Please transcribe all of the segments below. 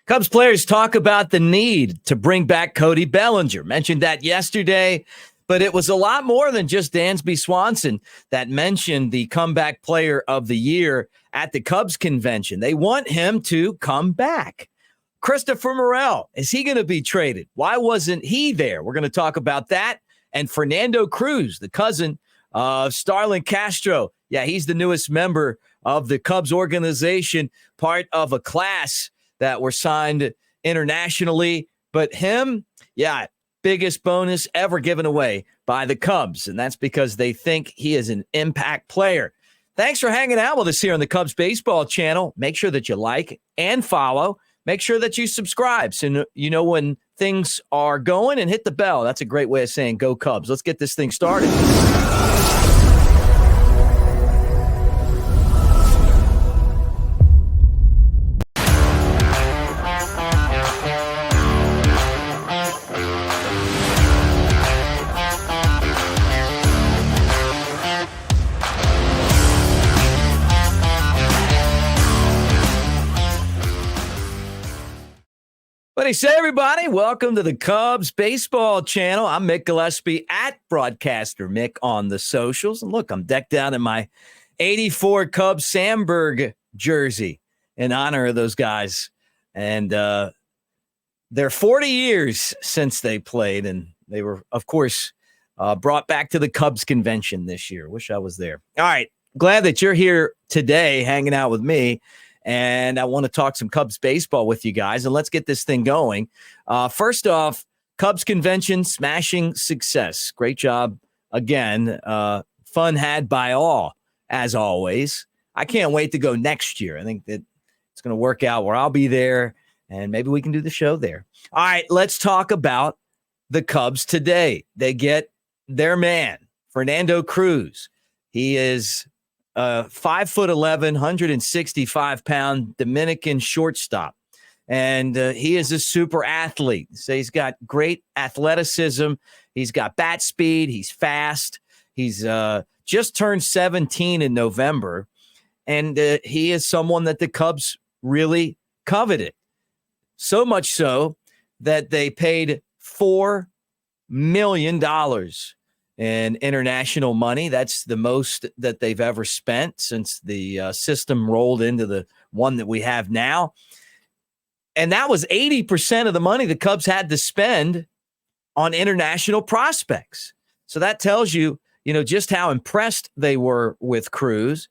Cubs players talk about the need to bring back Cody Bellinger. Mentioned that yesterday, but it was a lot more than just Dansby Swanson that mentioned the comeback player of the year at the Cubs convention. They want him to come back. Christopher Morel, is he going to be traded? Why wasn't he there? We're going to talk about that. And Fernando Cruz, the cousin of Starlin Castro. Yeah, he's the newest member of the Cubs organization, part of a class that were signed internationally. But him, biggest bonus ever given away by the Cubs. And that's because they think he is an impact player. Thanks for hanging out with us here on the Cubs Baseball channel. Make sure that you like and follow. Make sure that you subscribe so you know when things are going, and hit the bell. That's a great way of saying go Cubs. Let's get this thing started. What do you say, everybody? Welcome to the Cubs Baseball channel. I'm Mick Gillispie at Broadcaster Mick on the socials. And look, I'm decked out in my 84 Cubs Sandberg jersey in honor of those guys. And they're 40 years since they played. And they were, of course, brought back to the Cubs convention this year. Wish I was there. All right. Glad that you're here today hanging out with me. And I want to talk some Cubs baseball with you guys, and let's get this thing going. First off, Cubs convention, smashing success. Great job again. Fun had by all, as always. I can't wait to go next year. I think that it's going to work out where I'll be there, and maybe we can do the show there. All right, let's talk about the Cubs today. They get their man, Fernando Cruz. He is 5'11", 165-pound Dominican shortstop. And he is a super athlete. So he's got great athleticism. He's got bat speed. He's fast. He's just turned 17 in November. And he is someone that the Cubs really coveted. So much so that they paid $4 million in international money. That's the most that they've ever spent since the system rolled into the one that we have now. And that was 80% of the money the Cubs had to spend on international prospects. So that tells you, just how impressed they were with Cruz.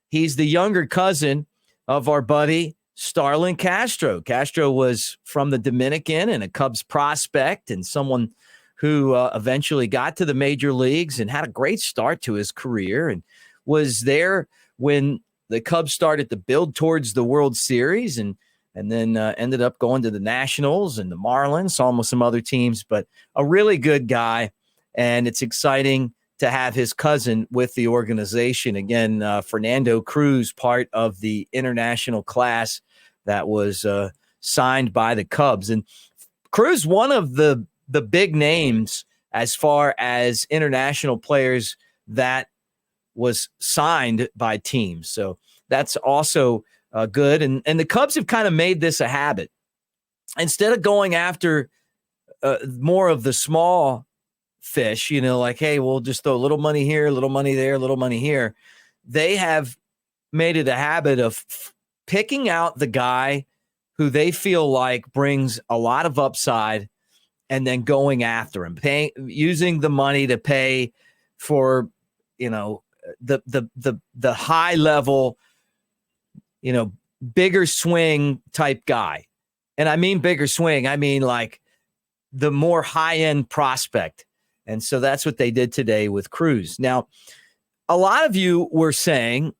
He's the younger cousin of our buddy Starlin Castro. Castro was from the Dominican and a Cubs prospect and someone who eventually got to the major leagues and had a great start to his career and was there when the Cubs started to build towards the World Series and then ended up going to the Nationals and the Marlins, saw him with some other teams, but a really good guy. And it's exciting to have his cousin with the organization. Again, Fernando Cruz, part of the international class that was signed by the Cubs. And Cruz, one of the big names as far as international players that was signed by teams. So that's also good. And the Cubs have kind of made this a habit. Instead of going after more of the small fish, like, hey, we'll just throw a little money here, a little money there, a little money here. They have made it a habit of picking out the guy who they feel like brings a lot of upside and then going after him, using the money to pay for, the high level, bigger swing type guy. And I mean bigger swing. I mean like the more high end prospect. And so that's what they did today with Cruz. Now, a lot of you were saying,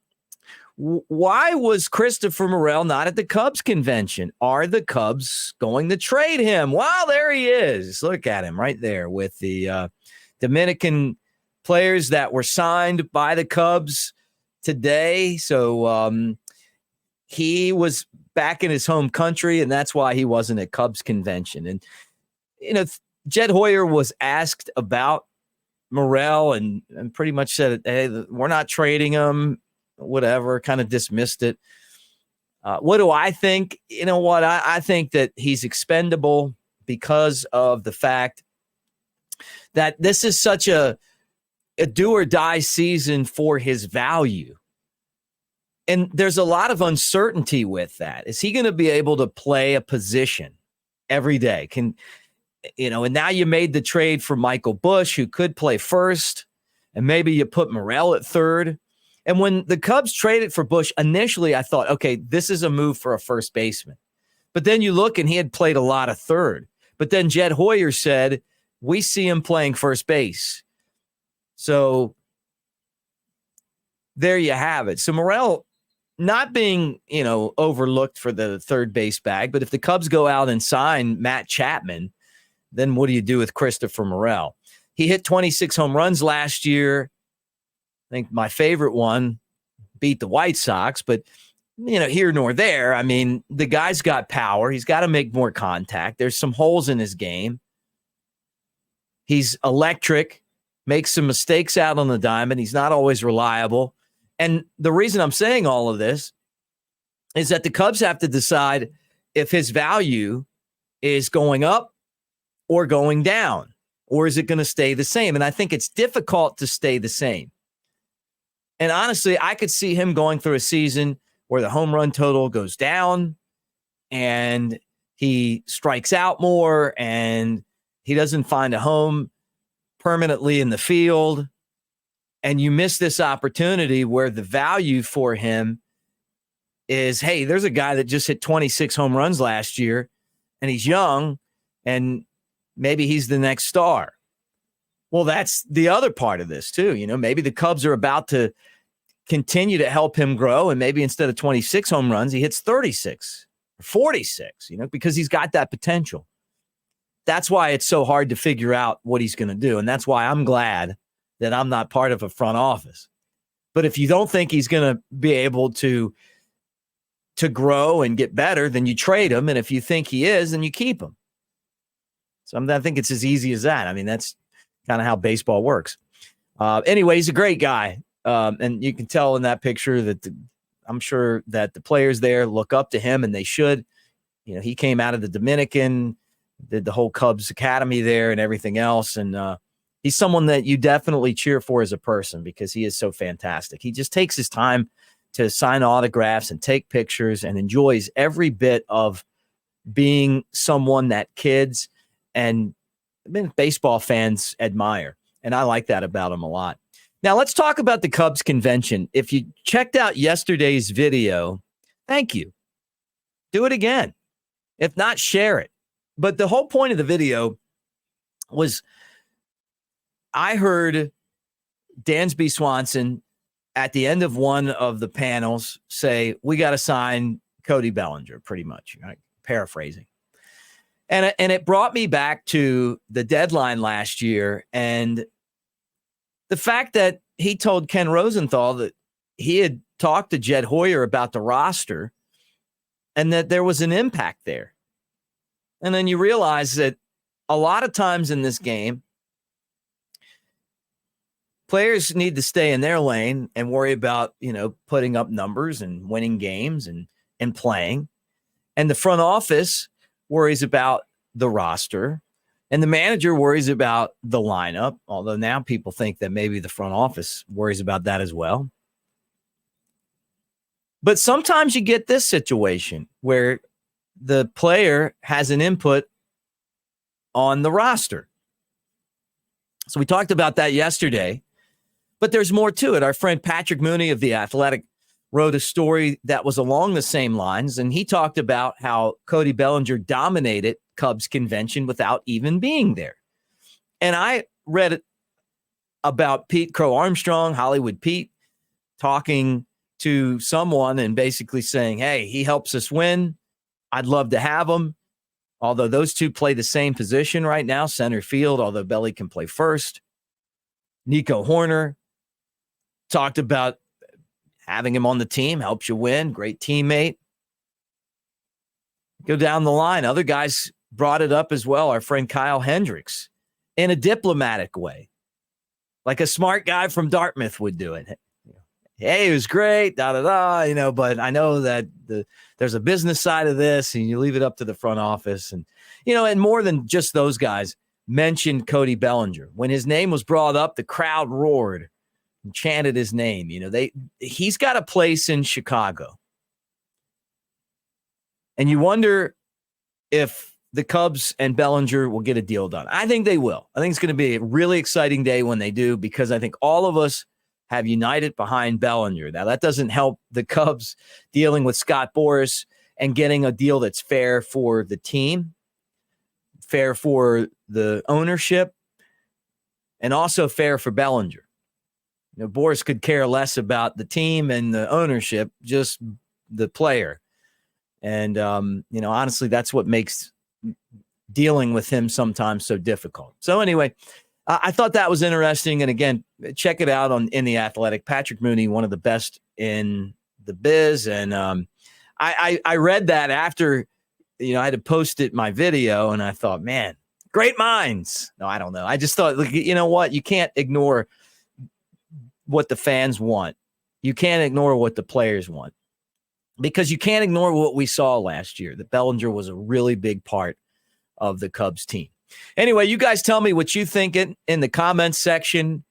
why was Christopher Morel not at the Cubs convention? Are the Cubs going to trade him? Well, there he is. Look at him right there with the Dominican players that were signed by the Cubs today. So he was back in his home country, and that's why he wasn't at Cubs convention. And, Jed Hoyer was asked about Morel and pretty much said, hey, we're not trading him. Whatever, kind of dismissed it. What do I think? You know what? I think that he's expendable because of the fact that this is such a do or die season for his value. And there's a lot of uncertainty with that. Is he going to be able to play a position every day? And now you made the trade for Michael Bush, who could play first, and maybe you put Morel at third. And when the Cubs traded for Bush, initially I thought, okay, this is a move for a first baseman. But then you look and he had played a lot of third. But then Jed Hoyer said, we see him playing first base. So there you have it. So Morel not being, overlooked for the third base bag, but if the Cubs go out and sign Matt Chapman, then what do you do with Christopher Morel? He hit 26 home runs last year. I think my favorite one beat the White Sox, but here nor there. I mean, the guy's got power. He's got to make more contact. There's some holes in his game. He's electric, makes some mistakes out on the diamond. He's not always reliable. And the reason I'm saying all of this is that the Cubs have to decide if his value is going up or going down, or is it going to stay the same? And I think it's difficult to stay the same. And honestly, I could see him going through a season where the home run total goes down and he strikes out more and he doesn't find a home permanently in the field. And you miss this opportunity where the value for him is, hey, there's a guy that just hit 26 home runs last year and he's young and maybe he's the next star. Well, that's the other part of this too. Maybe the Cubs are about to continue to help him grow. And maybe instead of 26 home runs, he hits 36 or 46, because he's got that potential. That's why it's so hard to figure out what he's going to do. And that's why I'm glad that I'm not part of a front office. But if you don't think he's going to be able to grow and get better, then you trade him. And if you think he is, then you keep him. So I think it's as easy as that. I mean, that's kind of how baseball works. Anyway, he's a great guy. And you can tell in that picture that I'm sure that the players there look up to him, and they should. He came out of the Dominican, did the whole Cubs Academy there and everything else. And he's someone that you definitely cheer for as a person because he is so fantastic. He just takes his time to sign autographs and take pictures and enjoys every bit of being someone that kids and baseball fans admire. And I like that about him a lot. Now, let's talk about the Cubs convention. If you checked out yesterday's video, thank you. Do it again. If not, share it. But the whole point of the video was I heard Dansby Swanson at the end of one of the panels say, we got to sign Cody Bellinger, pretty much, right? Paraphrasing. And it brought me back to the deadline last year and the fact that he told Ken Rosenthal that he had talked to Jed Hoyer about the roster and that there was an impact there. And then you realize that a lot of times in this game, players need to stay in their lane and worry about, putting up numbers and winning games and playing. And the front office worries about the roster. And the manager worries about the lineup, although now people think that maybe the front office worries about that as well. But sometimes you get this situation where the player has an input on the roster. So we talked about that yesterday, but there's more to it. Our friend Patrick Mooney of The Athletic wrote a story that was along the same lines, and he talked about how Cody Bellinger dominated Cubs convention without even being there. And I read about Pete Crow Armstrong, Hollywood Pete, talking to someone and basically saying, hey, he helps us win. I'd love to have him. Although those two play the same position right now, center field, although Belly can play first. Nico Horner talked about having him on the team helps you win. Great teammate. Go down the line. Other guys brought it up as well. Our friend Kyle Hendricks in a diplomatic way, like a smart guy from Dartmouth would do it. hey, it was great, but I know that there's a business side of this, and you leave it up to the front office. And, and more than just those guys mentioned Cody Bellinger. When his name was brought up, the crowd roared and chanted his name. He's got a place in Chicago. And you wonder if the Cubs and Bellinger will get a deal done. I think they will. I think it's going to be a really exciting day when they do, because I think all of us have united behind Bellinger. Now, that doesn't help the Cubs dealing with Scott Boras and getting a deal that's fair for the team, fair for the ownership, and also fair for Bellinger. Boras could care less about the team and the ownership, just the player. And, honestly, that's what makes dealing with him sometimes so difficult. So anyway, I thought that was interesting. And again, check it out in The Athletic. Patrick Mooney, one of the best in the biz. And I read that after, I had to post it my video, and I thought, man, great minds. No, I don't know. I just thought, you know what? You can't ignore what the fans want. You can't ignore what the players want, because you can't ignore what we saw last year, that Bellinger was a really big part of the Cubs team. Anyway, you guys tell me what you think in the comments section.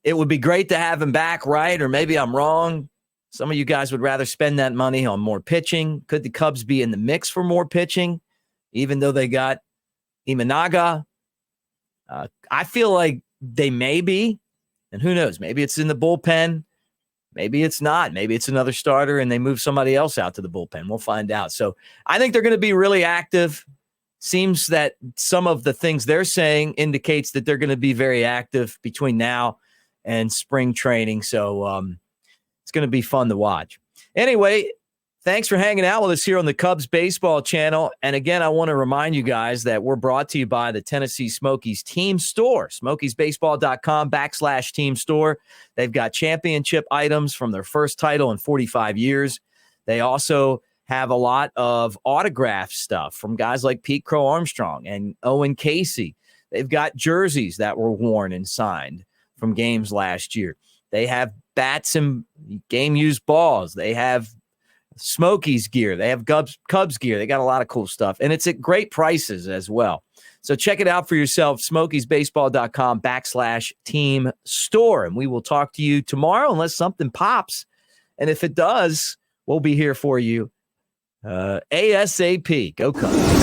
It would be great to have him back, right? Or maybe I'm wrong. Some of you guys would rather spend that money on more pitching. Could the Cubs be in the mix for more pitching, even though they got Imanaga? I feel like they may be, and who knows? Maybe it's in the bullpen. Maybe it's not. Maybe it's another starter and they move somebody else out to the bullpen. We'll find out. So I think they're going to be really active. Seems that some of the things they're saying indicates that they're going to be very active between now and spring training. So it's going to be fun to watch. Anyway, thanks for hanging out with us here on the Cubs Baseball Channel. And again, I want to remind you guys that we're brought to you by the Tennessee Smokies Team Store, smokiesbaseball.com/team store. They've got championship items from their first title in 45 years. They also have a lot of autograph stuff from guys like Pete Crow Armstrong and Owen Casey. They've got jerseys that were worn and signed from games last year. They have bats and game-used balls. They have Smokies gear. They have Cubs gear. They got a lot of cool stuff. And it's at great prices as well. So check it out for yourself, smokiesbaseball.com/team store. And we will talk to you tomorrow unless something pops. And if it does, we'll be here for you ASAP. Go Cubs.